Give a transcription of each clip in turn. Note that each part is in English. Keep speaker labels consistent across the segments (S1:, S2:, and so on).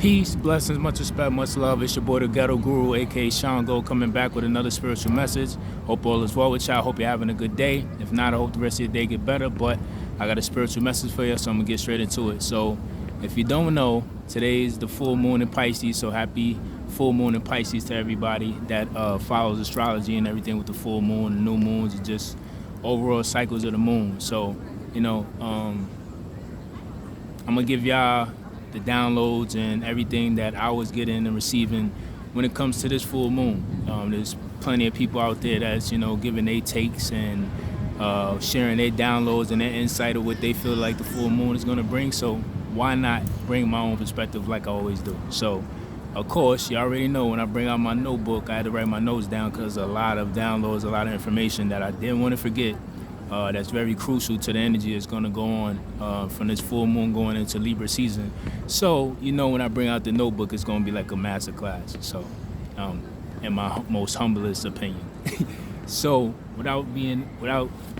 S1: Peace, blessings, much respect, much love. It's your boy, the Ghetto Guru, aka Sean Go, coming back with another spiritual message. Hope all is well with y'all. Hope you're having a good day. If not, I hope the rest of your day get better. But I got a spiritual message for you, so I'm gonna get straight into it. So, if you don't know, today is the full moon in Pisces. So happy full moon in Pisces to everybody that follows astrology and everything with the full moon, the new moons, and just overall cycles of the moon. So, I'm gonna give y'all the downloads and everything that I was getting and receiving when it comes to this full moon. There's plenty of people out there that's, giving their takes and sharing their downloads and their insight of what they feel like the full moon is gonna bring. So why not bring my own perspective like I always do? So, of course, you already know when I bring out my notebook, I had to write my notes down because a lot of downloads, a lot of information that I didn't want to forget. That's very crucial to the energy that's going to go on from this full moon going into Libra season. So, when I bring out the notebook, it's going to be like a master class. So, in my most humblest opinion. So, without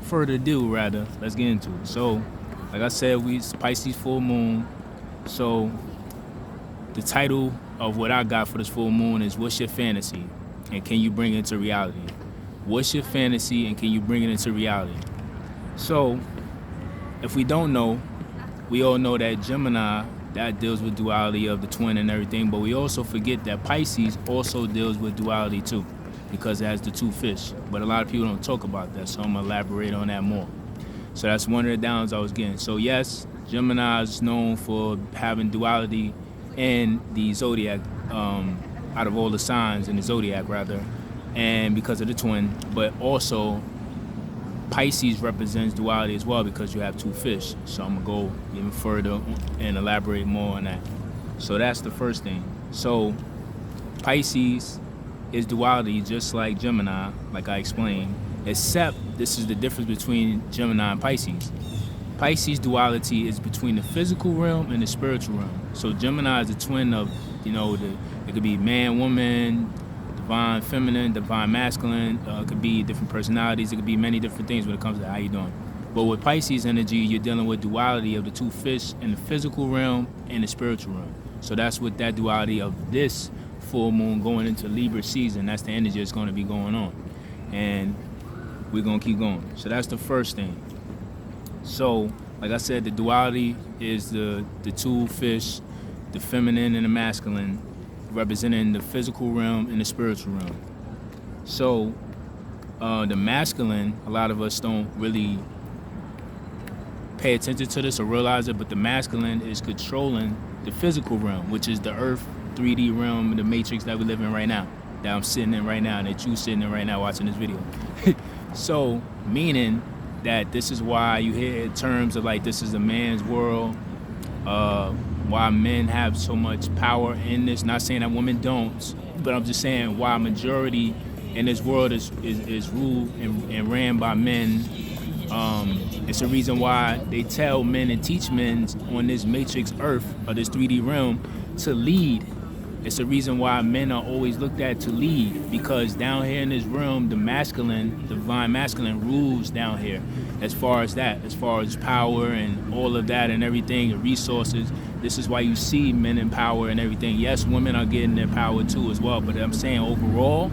S1: further ado, let's get into it. So, like I said, it's Pisces full moon. So, the title of what I got for this full moon is "What's your fantasy, and can you bring it into reality?" What's your fantasy, and can you bring it into reality? So, if we don't know, we all know that Gemini, that deals with duality of the twin and everything, but we also forget that Pisces also deals with duality too, because it has the two fish. But a lot of people don't talk about that, so I'm gonna elaborate on that more. So that's one of the downs I was getting. So yes, Gemini is known for having duality in the zodiac, out of all the signs in the zodiac rather, and because of the twin, but also Pisces represents duality as well because you have two fish. So I'm gonna go even further and elaborate more on that. So that's the first thing. So Pisces is duality just like Gemini, like I explained, except this is the difference between Gemini and Pisces. Pisces duality is between the physical realm and the spiritual realm. So Gemini is a twin of, it could be man, woman, divine feminine, divine masculine. It could be different personalities. It could be many different things when it comes to how you doing. But with Pisces energy, you're dealing with duality of the two fish in the physical realm and the spiritual realm. So that's what that duality of this full moon going into Libra season, that's the energy that's going to be going on. And we're going to keep going. So that's the first thing. So, like I said, the duality is the two fish, the feminine and the masculine, representing the physical realm and the spiritual realm. So, the masculine, a lot of us don't really pay attention to this or realize it, but the masculine is controlling the physical realm, which is the Earth 3D realm, the matrix that we live in right now, that I'm sitting in right now, and that you sitting in right now watching this video. So, meaning that this is why you hear terms of like, this is a man's world, why men have so much power in this. Not saying that women don't, but I'm just saying why majority in this world is ruled and ran by men. It's a reason why they tell men and teach men on this matrix Earth or this 3D realm to lead. It's a reason why men are always looked at to lead, because down here in this realm, the masculine, divine masculine rules down here as far as power and all of that and everything, and resources. This is why you see men in power and everything. Yes, women are getting their power too as well, but I'm saying overall,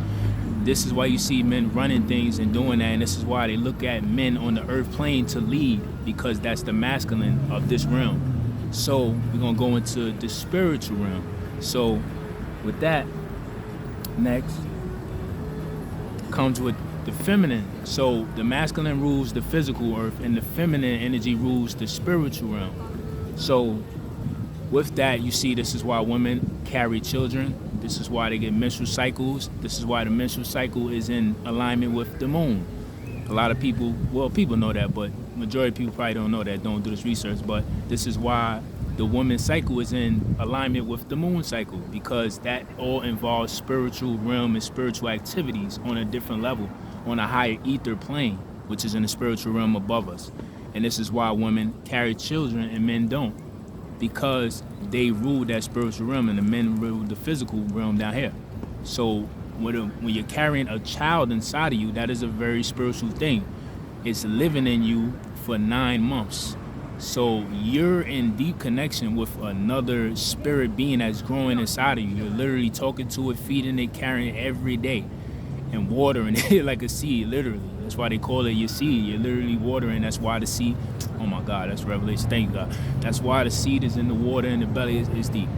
S1: this is why you see men running things and doing that, and this is why they look at men on the earth plane to lead, because that's the masculine of this realm. So we're gonna go into the spiritual realm. So with that, next comes with the feminine. So the masculine rules the physical earth, and the feminine energy rules the spiritual realm. So with that, you see, this is why women carry children. This is why they get menstrual cycles. This is why the menstrual cycle is in alignment with the moon. A lot of people, people know that, but majority of people probably don't know that, don't do this research. But this is why the woman's cycle is in alignment with the moon cycle, because that all involves spiritual realm and spiritual activities on a different level, on a higher ether plane, which is in the spiritual realm above us. And this is why women carry children and men don't, because they rule that spiritual realm and the men rule the physical realm down here. So when you're carrying a child inside of you, that is a very spiritual thing. It's living in you for 9 months. So you're in deep connection with another spirit being that's growing inside of you. You're literally talking to it, feeding it, carrying it every day, and watering it like a seed, literally. That's why they call it your seed. You're literally watering. That's why the seed, oh my God, that's revelation. Thank God. That's why the seed is in the water and the belly is deep.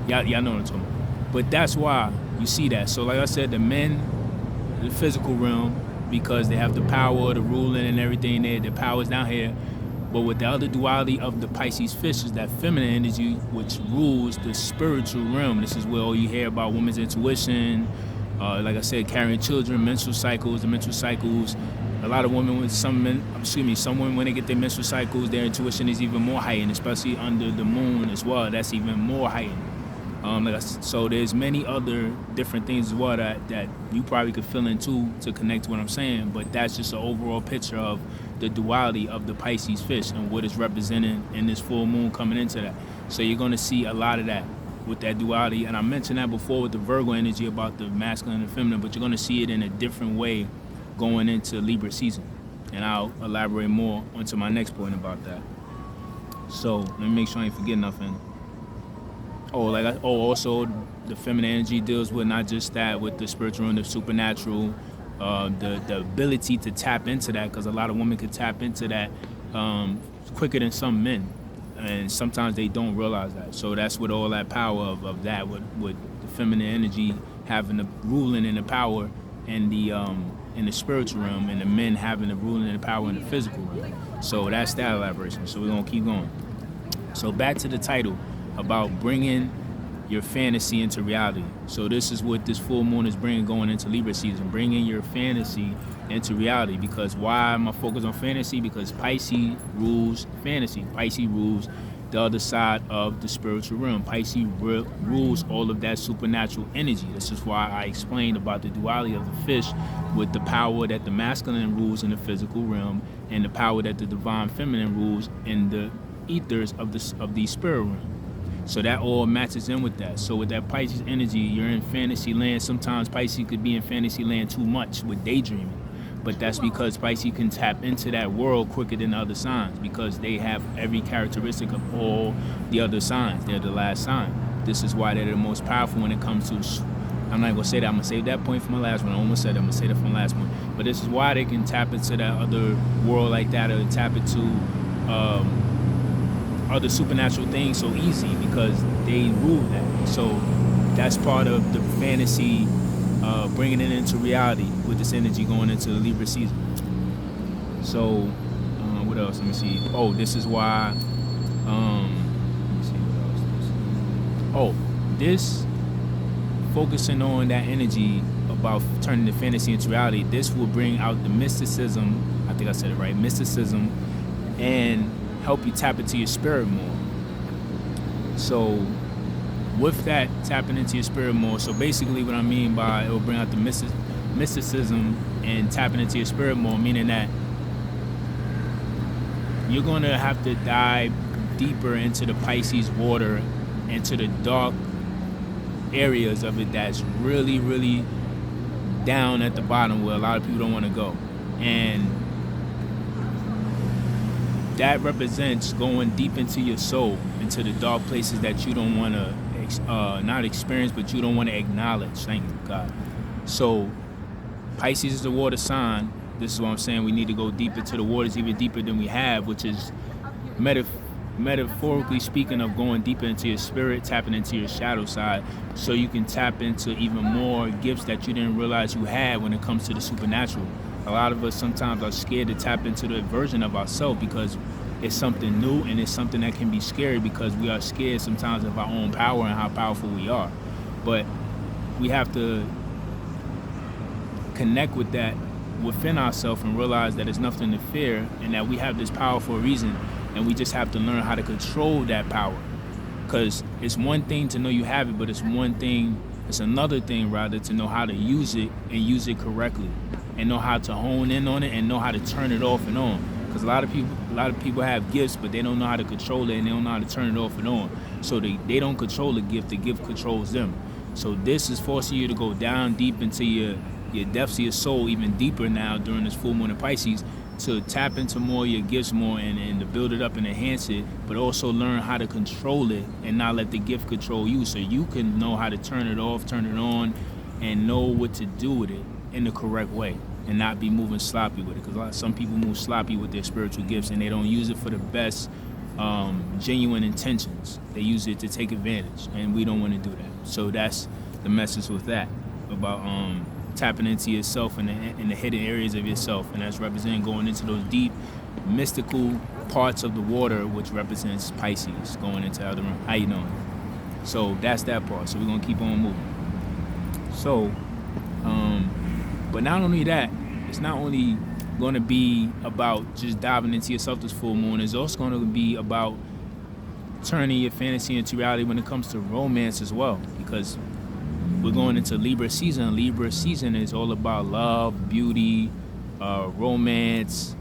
S1: Y'all know what I'm talking about. But that's why you see that. So like I said, the men, the physical realm, because they have the power, the ruling and everything there, the power's down here. But with the other duality of the Pisces fish is that feminine energy, which rules the spiritual realm. This is where all you hear about women's intuition, like I said, carrying children, menstrual cycles, the menstrual cycles. A lot of women with some women when they get their menstrual cycles, their intuition is even more heightened, especially under the moon as well. That's even more heightened. So there's many other different things as well that you probably could fill in too to connect to what I'm saying, but that's just an overall picture of the duality of the Pisces fish and what is represented in this full moon coming into that. So you're going to see a lot of that with that duality, and I mentioned that before with the Virgo energy about the masculine and feminine, but you're going to see it in a different way going into Libra season, and I'll elaborate more onto my next point about that. So let me make sure I ain't forgetting nothing. Also the feminine energy deals with not just that, with the spiritual and the supernatural, the ability to tap into that, because a lot of women can tap into that quicker than some men, and sometimes they don't realize that. So that's with all that power of that, with the feminine energy having the ruling and the power and the in the spiritual realm, and the men having the ruling and the power in the physical realm. So that's that elaboration. So we're gonna keep going. So back to the title about bringing your fantasy into reality. So this is what this full moon is bringing going into Libra season, bringing your fantasy into reality. Because why am I focused on fantasy? Because Pisces rules fantasy. Pisces rules the other side of the spiritual realm. Pisces rules all of that supernatural energy. This is why I explained about the duality of the fish, with the power that the masculine rules in the physical realm and the power that the divine feminine rules in the ethers of the spirit realm. So that all matches in with that. So with that Pisces energy, you're in fantasy land. Sometimes Pisces could be in fantasy land too much with daydreaming. But that's because Pisces can tap into that world quicker than other signs, because they have every characteristic of all the other signs. They're the last sign. This is why they're the most powerful when it comes to, I'm not going to say that. I'm going to save that point for my last one. I almost said that. I'm going to say that for my last one. But this is why they can tap into that other world like that, or tap into other supernatural things so easy, because they rule that. So that's part of the fantasy, bringing it into reality with this energy going into the Libra season. So what else? Let me see. Oh, this is why. Let me see what else. This focusing on that energy about turning the fantasy into reality. This will bring out the mysticism. I think I said it right. Mysticism, and help you tap into your spirit more. So with that, tapping into your spirit more, so basically what I mean by it will bring out the mysticism and tapping into your spirit more, meaning that you're going to have to dive deeper into the Pisces water, into the dark areas of it that's really, really down at the bottom where a lot of people don't want to go. And that represents going deep into your soul, into the dark places that you don't want to not experience, but you don't want to acknowledge. Thank you, God. So Pisces is the water sign. This is what I'm saying. We need to go deep into the waters, even deeper than we have, which is metaphorically speaking of going deeper into your spirit, tapping into your shadow side, so you can tap into even more gifts that you didn't realize you had when it comes to the supernatural. A lot of us sometimes are scared to tap into the version of ourselves because it's something new, and it's something that can be scary because we are scared sometimes of our own power and how powerful we are. But we have to connect with that within ourselves and realize that there's nothing to fear, and that we have this power for a reason, and we just have to learn how to control that power. Because it's one thing to know you have it, but it's another thing rather to know how to use it, and use it correctly, and know how to hone in on it, and know how to turn it off and on. Because a lot of people have gifts, but they don't know how to control it, and they don't know how to turn it off and on. So they don't control the gift controls them. So this is forcing you to go down deep into your depths of your soul, even deeper now during this full moon in Pisces, to tap into more of your gifts more and to build it up and enhance it, but also learn how to control it and not let the gift control you, so you can know how to turn it off, turn it on, and know what to do with it in the correct way and not be moving sloppy with it. Because some people move sloppy with their spiritual gifts and they don't use it for the best genuine intentions. They use it to take advantage, and we don't want to do that. So that's the message with that, about tapping into yourself and the hidden areas of yourself, and that's representing going into those deep mystical parts of the water, which represents Pisces, going into the other room. How you doing? So that's that part. So we're gonna keep on moving. So but not only that, it's not only going to be about just diving into yourself this full moon. It's also going to be about turning your fantasy into reality when it comes to romance as well, because we're going into Libra season. Libra season is all about love, beauty, romance,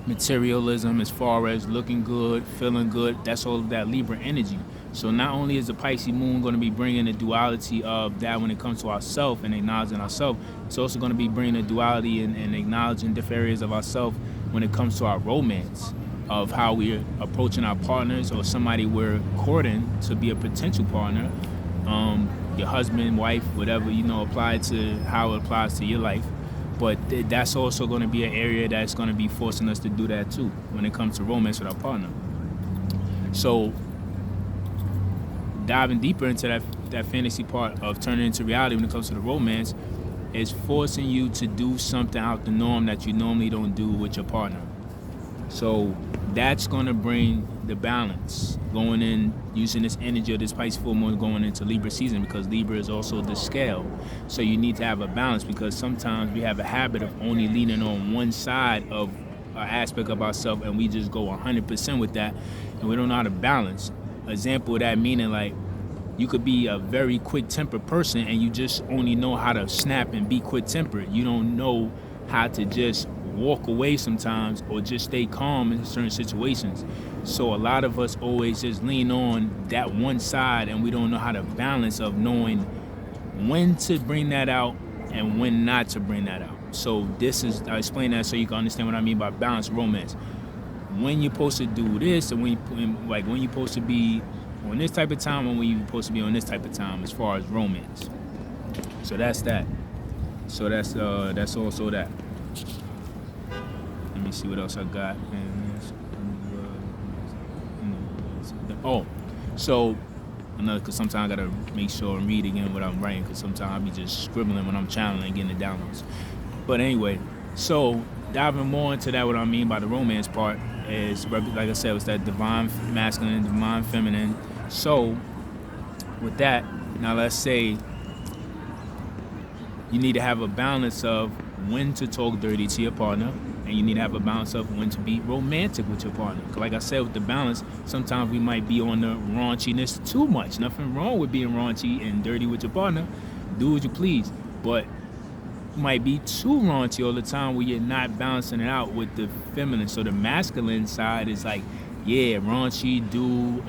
S1: materialism, as far as looking good, feeling good. That's all of that Libra energy. So not only is the Pisces moon going to be bringing the duality of that when it comes to ourselves and acknowledging ourselves, it's also going to be bringing the duality and acknowledging different areas of ourselves when it comes to our romance, of how we're approaching our partners or somebody we're courting to be a potential partner, your husband, wife, whatever, apply to how it applies to your life. But that's also going to be an area that's going to be forcing us to do that too when it comes to romance with our partner. So diving deeper into that fantasy part of turning into reality when it comes to the romance is forcing you to do something out the norm that you normally don't do with your partner. So that's going to bring the balance, going in, using this energy of this Pisces full moon going into Libra season, because Libra is also the scale. So you need to have a balance, because sometimes we have a habit of only leaning on one side of an aspect of ourselves, and we just go 100% with that, and we don't know how to balance. Example of that meaning, like, you could be a very quick-tempered person and you just only know how to snap and be quick-tempered. You don't know how to just walk away sometimes or just stay calm in certain situations. So a lot of us always just lean on that one side, and we don't know how to balance of knowing when to bring that out and when not to bring that out. So I explain that so you can understand what I mean by balanced romance. When you're supposed to do this, and when you're supposed to be on this type of time, and when you're supposed to be on this type of time as far as romance. So that's that. So that's also that. Let me see what else I got. So another, because sometimes I gotta make sure and read again what I'm writing, because sometimes I'll be just scribbling when I'm channeling and getting the downloads. But anyway, so diving more into that, what I mean by the romance part is, like I said, it's that divine masculine and divine feminine. So with that, now let's say you need to have a balance of when to talk dirty to your partner, and you need to have a balance of when to be romantic with your partner. Like I said, with the balance, sometimes we might be on the raunchiness too much. Nothing wrong with being raunchy and dirty with your partner. Do what you please. But you might be too raunchy all the time where you're not balancing it out with the feminine. So the masculine side is like, yeah, raunchy,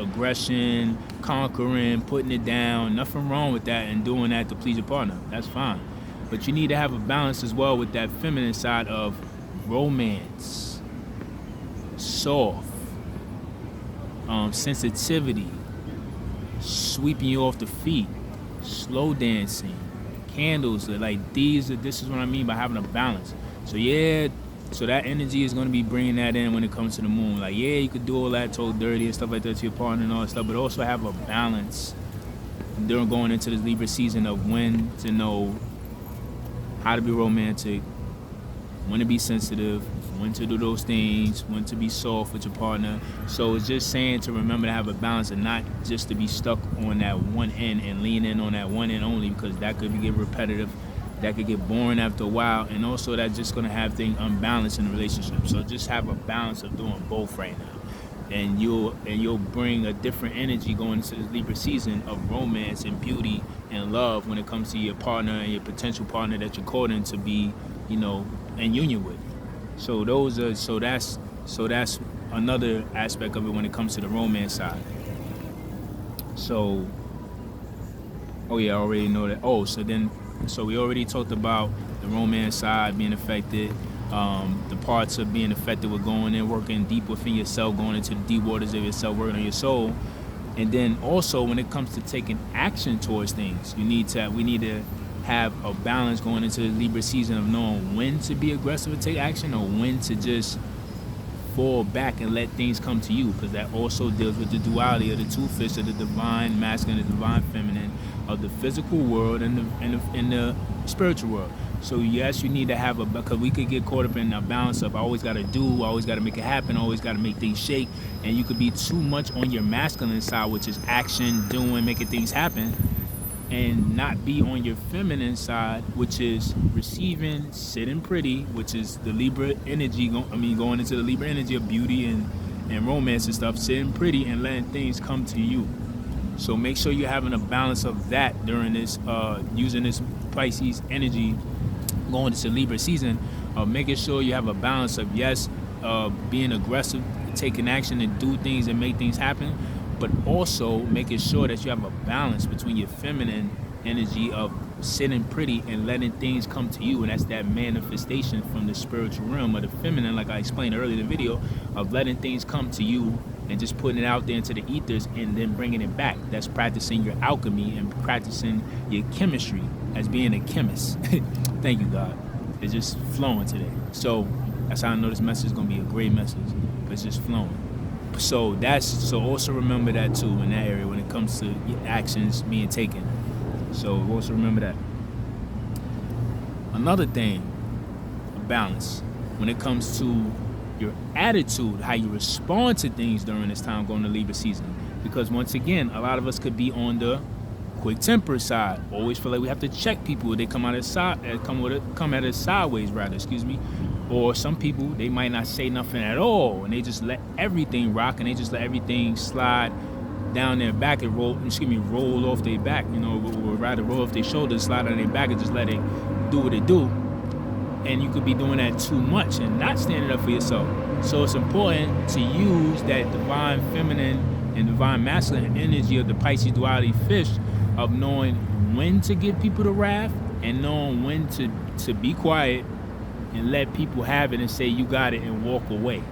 S1: aggression, conquering, putting it down. Nothing wrong with that and doing that to please your partner. That's fine. But you need to have a balance as well with that feminine side of romance, soft, sensitivity, sweeping you off the feet, slow dancing, candles. Like this is what I mean by having a balance. So yeah, so that energy is going to be bringing that in when it comes to the moon. Like, yeah, you could do all that, talk dirty and stuff like that to your partner and all that stuff, but also have a balance during going into this Libra season of when to know how to be romantic, when to be sensitive, when to do those things, when to be soft with your partner. So it's just saying to remember to have a balance and not just to be stuck on that one end and lean in on that one end only, because that could get repetitive, that could get boring after a while, and also that's just going to have things unbalanced in the relationship. So just have a balance of doing both right now. And you'll bring a different energy going into this Libra season of romance and beauty and love when it comes to your partner and your potential partner that you're courting to be, in union with. So that's another aspect of it when it comes to the romance side. So, I already know that. So we already talked about the romance side being affected. The parts of being affected with going in, working deep within yourself, going into the deep waters of yourself, working on your soul. And then also when it comes to taking action towards things, we need to have a balance going into the Libra season of knowing when to be aggressive and take action, or when to just fall back and let things come to you, because that also deals with the duality of the two fists of the divine masculine and the divine feminine, of the physical world and the spiritual world. So yes, you need to have because we could get caught up in a balance of I always got to do, I always got to make it happen, I always got to make things shake, and you could be too much on your masculine side, which is action, doing, making things happen, and not be on your feminine side, which is receiving, sitting pretty, which is the Libra energy, going into the Libra energy of beauty and romance and stuff, sitting pretty and letting things come to you. So make sure you're having a balance of that during this, using this Pisces energy going into Libra season, making sure you have a balance of, yes, being aggressive, taking action and do things and make things happen, but also making sure that you have a balance between your feminine energy of sitting pretty and letting things come to you, and that's that manifestation from the spiritual realm of the feminine, like I explained earlier in the video, of letting things come to you and just putting it out there into the ethers and then bringing it back. That's practicing your alchemy and practicing your chemistry as being a chemist. Thank you, God. It's just flowing today. So that's how I know this message is going to be a great message. It's just flowing. So also remember that too in that area when it comes to actions being taken. So also remember that. Another thing, a balance when it comes to your attitude, how you respond to things during this time going to Libra season. Because once again, a lot of us could be on the quick temper side. Always feel like we have to check people. They come at us sideways, or some people, they might not say nothing at all, and they just let everything rock, and they just let everything slide down their back and roll off their back, or rather roll off their shoulders, slide on their back, and just let it do what it do. And you could be doing that too much and not standing up for yourself. So it's important to use that divine feminine and divine masculine energy of the Pisces duality fish, of knowing when to give people the wrath and knowing when to be quiet and let people have it and say you got it and walk away.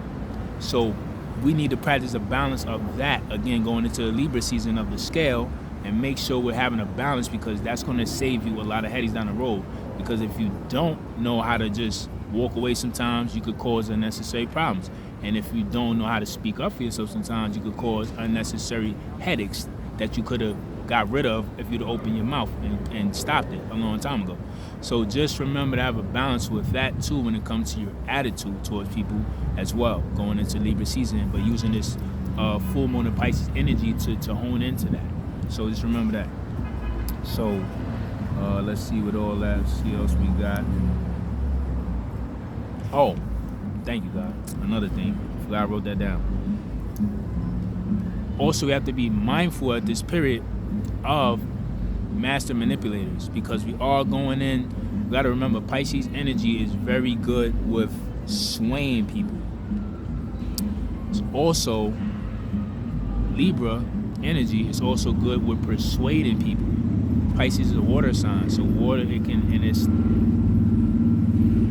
S1: So we need to practice a balance of that, again, going into the Libra season of the scale, and make sure we're having a balance, because that's going to save you a lot of headaches down the road. Because if you don't know how to just walk away sometimes, you could cause unnecessary problems. And if you don't know how to speak up for yourself sometimes, you could cause unnecessary headaches that you could have got rid of if you'd opened your mouth and stopped it a long time ago. So just remember to have a balance with that too when it comes to your attitude towards people as well, going into Libra season, but using this full moon of Pisces energy to hone into that. So just remember that. So let's see what all that, see what else we got. Oh, thank you, God. Another thing, I forgot I wrote that down. Also, we have to be mindful at this period of master manipulators, because we are going in. We got to remember, Pisces energy is very good with swaying people. It's also, Libra energy is also good with persuading people. Pisces is a water sign, so water,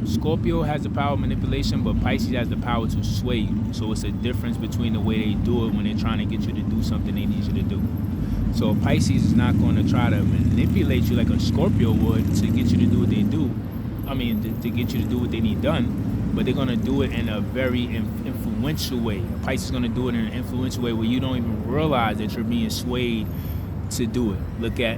S1: Scorpio has the power of manipulation, but Pisces has the power to sway you. So it's a difference between the way they do it when they're trying to get you to do something they need you to do. So Pisces is not going to try to manipulate you like a Scorpio would to get you to do what they do. To get you to do what they need done. But they're going to do it in a very influential way. Pisces is going to do it in an influential way where you don't even realize that you're being swayed to do it. Look at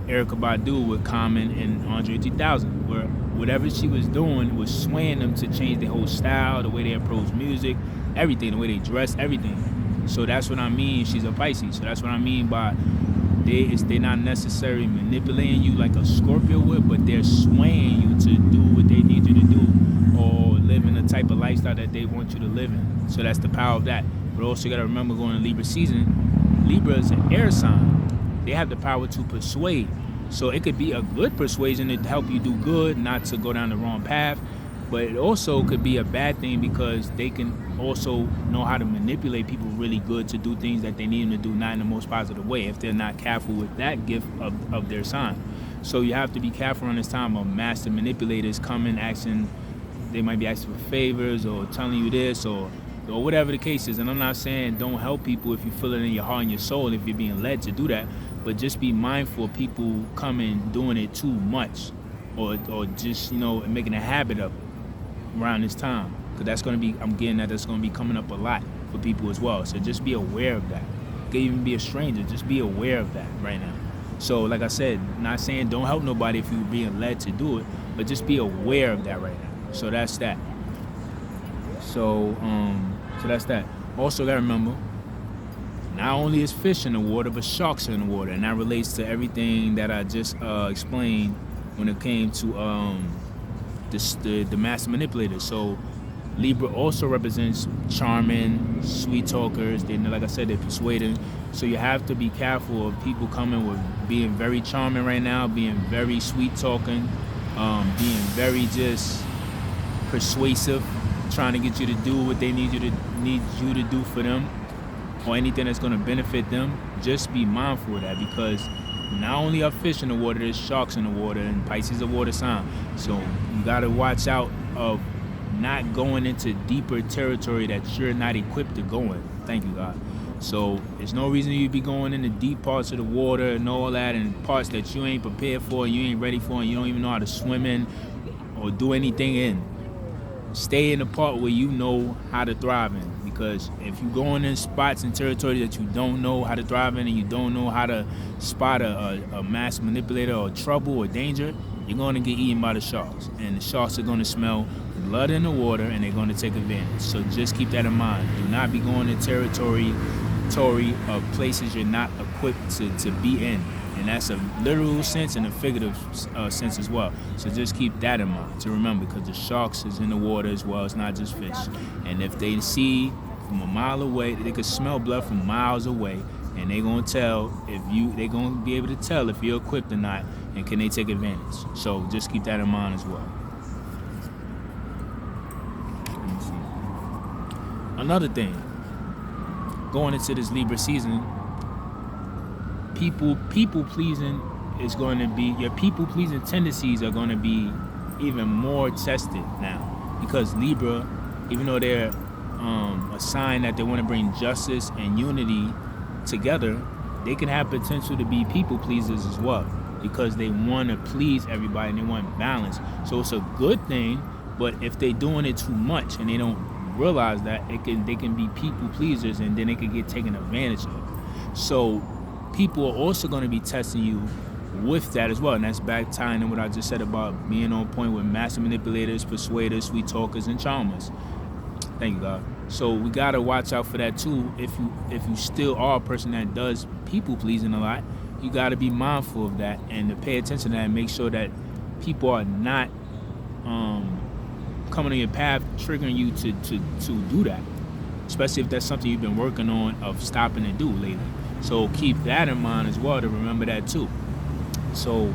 S1: Erykah Badu with Common and Andre 3000, where whatever she was doing was swaying them to change their whole style, the way they approach music, everything, the way they dress, everything. So that's what I mean. She's a Pisces. So that's what I mean by they're not necessarily manipulating you like a Scorpio would, but they're swaying you to do what they need you to do, or live in the type of lifestyle that they want you to live in. So that's the power of that. But also you got to remember, going to Libra season, Libra is an air sign. They have the power to persuade. So it could be a good persuasion to help you do good, not to go down the wrong path. But it also could be a bad thing, because they can also know how to manipulate people really good to do things that they need them to do, not in the most positive way, if they're not careful with that gift of their sign. So you have to be careful in this time of master manipulators coming, acting they might be asking for favors or telling you this or whatever the case is. And I'm not saying don't help people if you feel it in your heart and your soul, if you're being led to do that, but just be mindful of people coming doing it too much, or just, you know, making a habit of it around this time, because that's going to be, I'm getting that that's going to be coming up a lot for people as well. So just be aware of that. You can even be a stranger, just be aware of that right now. So like I said, not saying don't help nobody if you're being led to do it, but just be aware of that right now. So that's that. So that's that. Also gotta remember, not only is fish in the water, but sharks are in the water, and that relates to everything that I just explained when it came to the master manipulator. So Libra also represents charming, sweet talkers. They, like I said, they're persuading. So you have to be careful of people coming with being very charming right now, being very sweet talking, being very just persuasive, trying to get you to do what they need you to do for them, or anything that's going to benefit them. Just be mindful of that, because not only are fish in the water, there's sharks in the water, and Pisces is a water sign. So you got to watch out of not going into deeper territory that you're not equipped to go in. Thank you, God. So there's no reason you'd be going into deep parts of the water and all that, and parts that you ain't prepared for, you ain't ready for, and you don't even know how to swim in or do anything in. Stay in the part where you know how to thrive in, because if you're going in spots and territory that you don't know how to thrive in, and you don't know how to spot a mass manipulator or trouble or danger, you're going to get eaten by the sharks, and the sharks are going to smell blood in the water, and they're going to take advantage. So just keep that in mind. Do not be going to territory of places you're not equipped to be in, and that's a literal sense and a figurative sense as well. So just keep that in mind to remember, because the sharks is in the water as well. It's not just fish, and if they see from a mile away, they could smell blood from miles away, and they're gonna tell they're gonna be able to tell if you're equipped or not, and can they take advantage. So just keep that in mind as well. Let me see. Another thing, going into this Libra season, people pleasing is going to be, your people pleasing tendencies are going to be even more tested now, because Libra, even though they're a sign that they want to bring justice and unity together, they can have potential to be people pleasers as well, because they want to please everybody and they want balance. So it's a good thing, but if they're doing it too much and they don't realize that, they can be people pleasers, and then they can get taken advantage of. So people are also going to be testing you with that as well, and that's back tying in what I just said about being on point with master manipulators, persuaders, sweet talkers, and charmers. Thank you, God. So we gotta watch out for that too. If you still are a person that does people pleasing a lot, you gotta be mindful of that and to pay attention to that and make sure that people are not coming on your path, triggering you to do that, especially if that's something you've been working on of stopping to do lately. So keep that in mind as well, to remember that too. So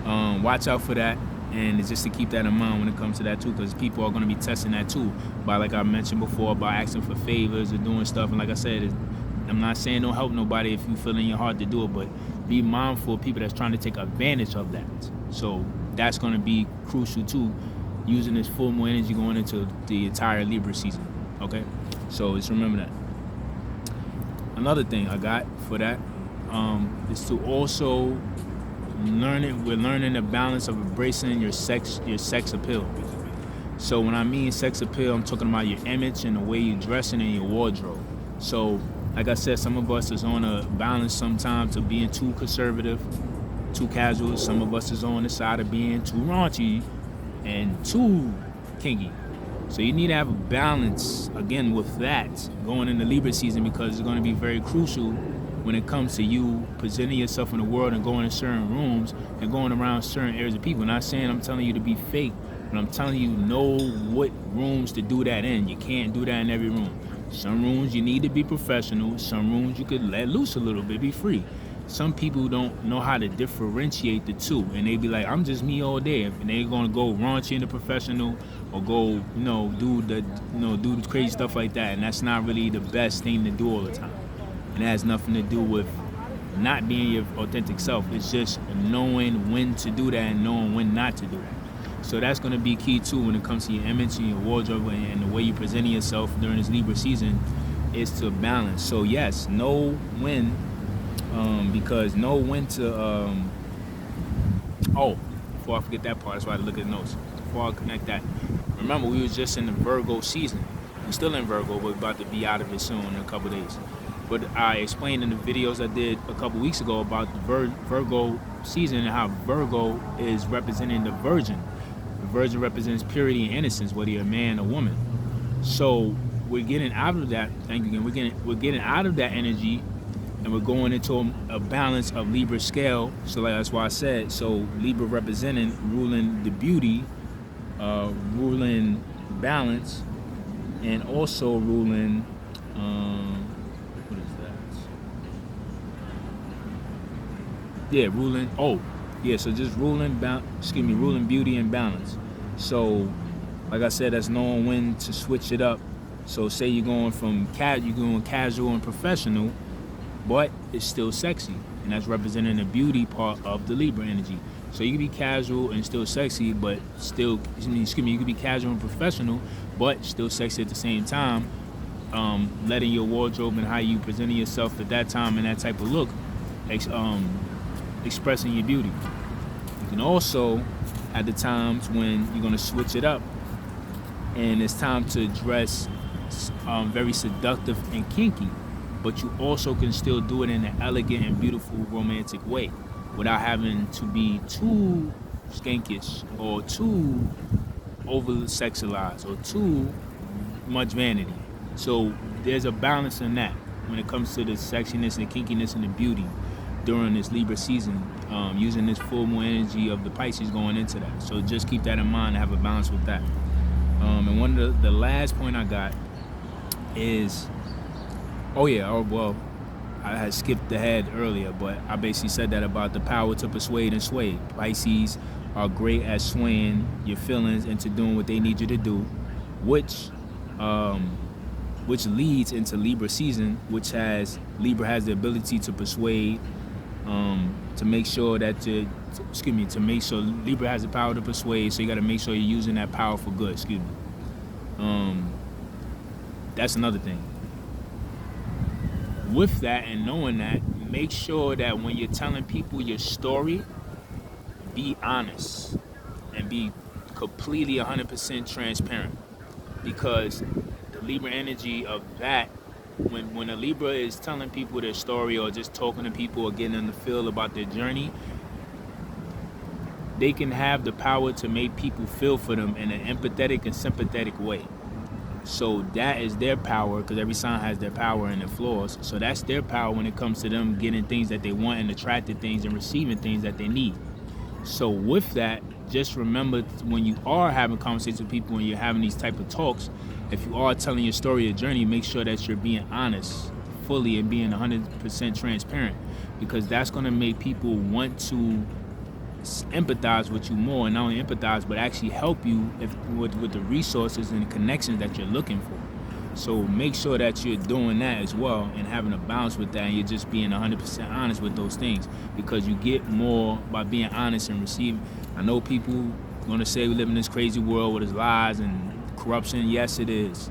S1: watch out for that, and it's just to keep that in mind when it comes to that too, because people are going to be testing that too by, like I mentioned before, by asking for favors or doing stuff. And like I said, I'm not saying don't help nobody if you feel in your heart to do it, but be mindful of people that's trying to take advantage of that. So that's going to be crucial too, using this full moon energy going into the entire Libra season. Okay, so just remember that. Another thing I got for that is to also we're learning the balance of embracing your sex appeal. So when I mean sex appeal, I'm talking about your image and the way you're dressing and your wardrobe. So like I said, some of us is on a balance sometimes of being too conservative, too casual. Some of us is on the side of being too raunchy and too kinky. So you need to have a balance, again, with that going into Libra season, because it's going to be very crucial when it comes to you presenting yourself in the world and going in certain rooms and going around certain areas of people. Not saying I'm telling you to be fake, but I'm telling you know what rooms to do that in. You can't do that in every room. Some rooms you need to be professional. Some rooms you could let loose a little bit, be free. Some people don't know how to differentiate the two, and they be like, I'm just me all day, and they're gonna go raunchy into professional, or go, do the crazy stuff like that, and that's not really the best thing to do all the time. And it has nothing to do with not being your authentic self. It's just knowing when to do that and knowing when not to do that. So that's going to be key too when it comes to your image and your wardrobe and the way you're presenting yourself during this Libra season, is to balance. So yes, know when, because know when to. Oh, before I forget that part, that's why I look at the notes. Before I connect that, remember we was just in the Virgo season. We're still in Virgo, but we're about to be out of it soon in a couple days. But I explained in the videos I did a couple weeks ago about the Virgo season and how Virgo is representing the Virgin. The Virgin represents purity and innocence, whether you're a man or woman. So we're getting out of that. Thank you again. We're getting out of that energy, and we're going into a balance of Libra scale. So that's why I said, so Libra representing ruling the beauty, ruling balance, and also ruling, what is that? Yeah, ruling. Oh, yeah. So just ruling, ruling beauty and balance. So, like I said, that's knowing when to switch it up. So say you're going from you're going casual and professional, but it's still sexy, and that's representing the beauty part of the Libra energy. So you can be casual and still sexy, but still, you can be casual and professional, but still sexy at the same time. Letting your wardrobe and how you presenting yourself at that time and that type of look, expressing your beauty. You can also, at the times when you're gonna switch it up, and it's time to dress very seductive and kinky, but you also can still do it in an elegant and beautiful romantic way without having to be too skankish or too over sexualized or too much vanity. So there's a balance in that when it comes to the sexiness and kinkiness and the beauty during this Libra season, using this full moon energy of the Pisces going into that. So just keep that in mind and have a balance with that. And one of the last point I got is, I had skipped ahead earlier, but I basically said that about the power to persuade and sway. Pisces are great at swaying your feelings into doing what they need you to do, which leads into Libra season, Libra has the ability to persuade, to make sure that Libra has the power to persuade, so you got to make sure you're using that power for good, That's another thing. With that and knowing that, make sure that when you're telling people your story, be honest and be completely 100% transparent, because the Libra energy of that, when a Libra is telling people their story or just talking to people or getting them to feel about their journey, they can have the power to make people feel for them in an empathetic and sympathetic way. So that is their power, because every sign has their power and their flaws. So that's their power when it comes to them getting things that they want and attracting things and receiving things that they need. So with that, just remember when you are having conversations with people and you're having these type of talks, if you are telling your story, your journey, make sure that you're being honest fully and being 100% transparent, because that's going to make people want to empathize with you more, and not only empathize but actually help you with the resources and the connections that you're looking for. So make sure that you're doing that as well and having a balance with that, and you're just being 100% honest with those things, because you get more by being honest and receiving. I know people going to say we live in this crazy world where there's lies and corruption. Yes, it is.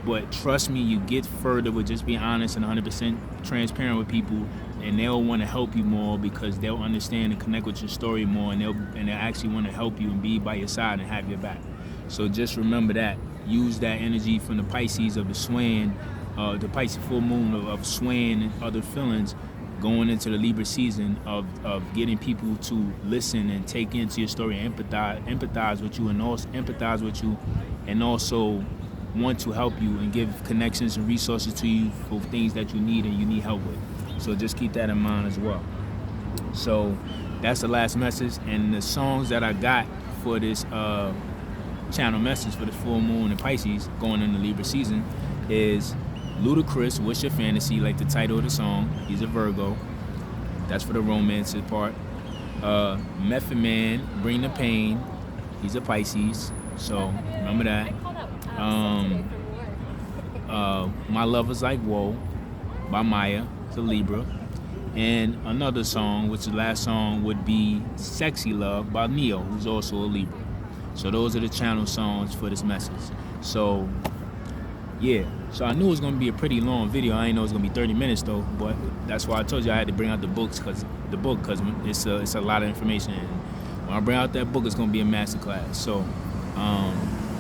S1: But trust me, you get further with just being honest and 100% transparent with people, and they'll want to help you more because they'll understand and connect with your story more, and they'll actually want to help you and be by your side and have your back. So just remember that. Use that energy from the Pisces of the swaying, the Pisces full moon of swaying and other feelings, going into the Libra season of getting people to listen and take into your story and empathize with you, and also empathize with you, and also want to help you and give connections and resources to you for things that you need and you need help with. So just keep that in mind as well. So that's the last message, and the songs that I got for this channel message for the full moon in Pisces going into Libra season is Ludacris, What's Your Fantasy, like the title of the song. He's a Virgo. That's for the romantic part. Method Man, Bring the Pain. He's a Pisces, so remember that. My Lover's Like Whoa by Maya, it's a Libra. And another song, which the last song would be Sexy Love by Neo, who's also a Libra. So those are the channel songs for this message. So yeah, so I knew it was gonna be a pretty long video. I didn't know it was gonna be 30 minutes though, but that's why I told you I had to bring out the books, cause it's a lot of information. And when I bring out that book, it's gonna be a masterclass. So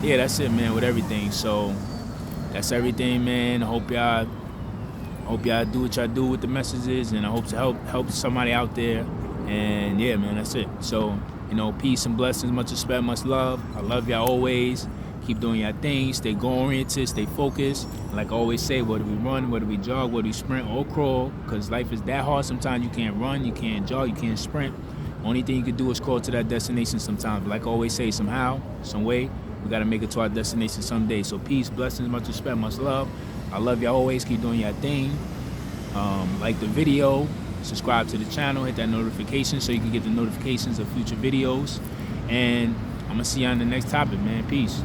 S1: yeah, that's it, man, with everything. So that's everything, man. I hope y'all do what y'all do with the messages, and I hope to help somebody out there. And yeah, man, that's it. So, you know, peace and blessings, much respect, much love. I love y'all always. Keep doing your thing, stay goal-oriented, stay focused. Like I always say, whether we run, whether we jog, whether we sprint or crawl, because life is that hard sometimes. You can't run, you can't jog, you can't sprint. Only thing you can do is crawl to that destination sometimes. But like I always say, somehow, some way, we got to make it to our destination someday. So peace, blessings, much respect, much love. I love y'all always. Keep doing your thing. Like the video, subscribe to the channel, hit that notification so you can get the notifications of future videos. And I'm going to see you on the next topic, man. Peace.